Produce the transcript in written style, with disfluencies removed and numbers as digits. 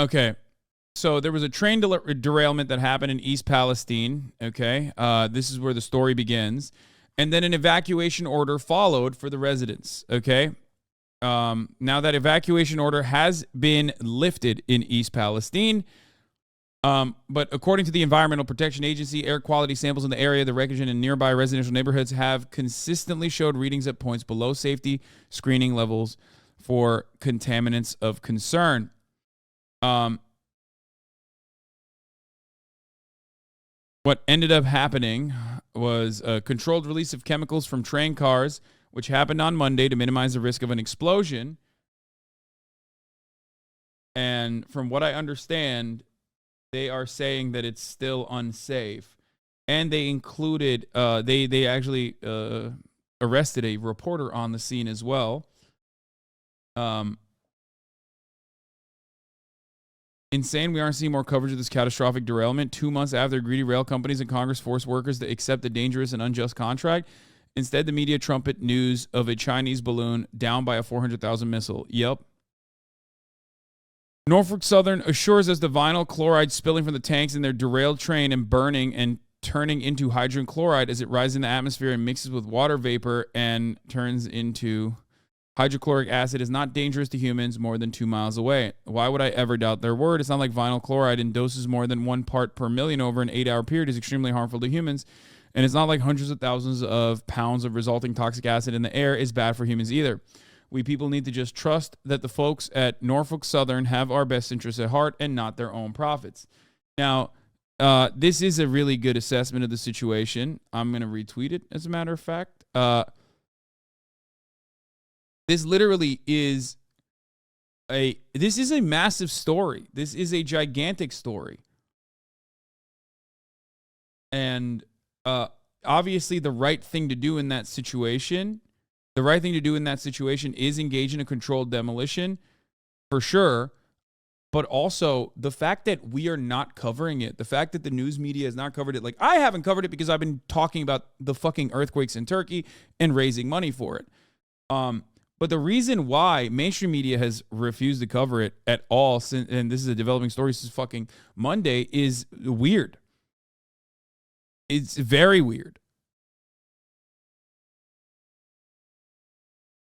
Okay. So there was a train derailment that happened in East Palestine. Okay. This is where the story begins. And then an evacuation order followed for the residents. Okay. Now that evacuation order has been lifted in East Palestine. But according to the Environmental Protection Agency, air quality samples in the area, the wreckage in nearby residential neighborhoods have consistently showed readings at points below safety screening levels for contaminants of concern. What ended up happening was a controlled release of chemicals from train cars, which happened on Monday to minimize the risk of an explosion. And from what I understand, they are saying that it's still unsafe. And they included, they actually arrested a reporter on the scene as well. Insane, we aren't seeing more coverage of this catastrophic derailment 2 months after greedy rail companies and Congress forced workers to accept a dangerous and unjust contract. Instead, the media trumpet news of a Chinese balloon down by a 400,000 missile. Yep. Norfolk Southern assures us the vinyl chloride spilling from the tanks in their derailed train and burning and turning into hydrogen chloride as it rises in the atmosphere and mixes with water vapor and turns into hydrochloric acid is not dangerous to humans more than 2 miles away. Why would I ever doubt their word? It's not like vinyl chloride in doses more than 1 part per million over an 8-hour period is extremely harmful to humans. And it's not like hundreds of thousands of pounds of resulting toxic acid in the air is bad for humans either. We people need to just trust that the folks at Norfolk Southern have our best interests at heart and not their own profits. Now, this is a really good assessment of the situation. I'm going to retweet it, as a matter of fact. This literally is a massive story. This is a gigantic story. And obviously the right thing to do in that situation is engage in a controlled demolition for sure. But also the fact that we are not covering it, the fact that the news media has not covered it. Like, I haven't covered it because I've been talking about the fucking earthquakes in Turkey and raising money for it. But the reason why mainstream media has refused to cover it at all, and this is a developing story since fucking Monday, is weird. It's very weird.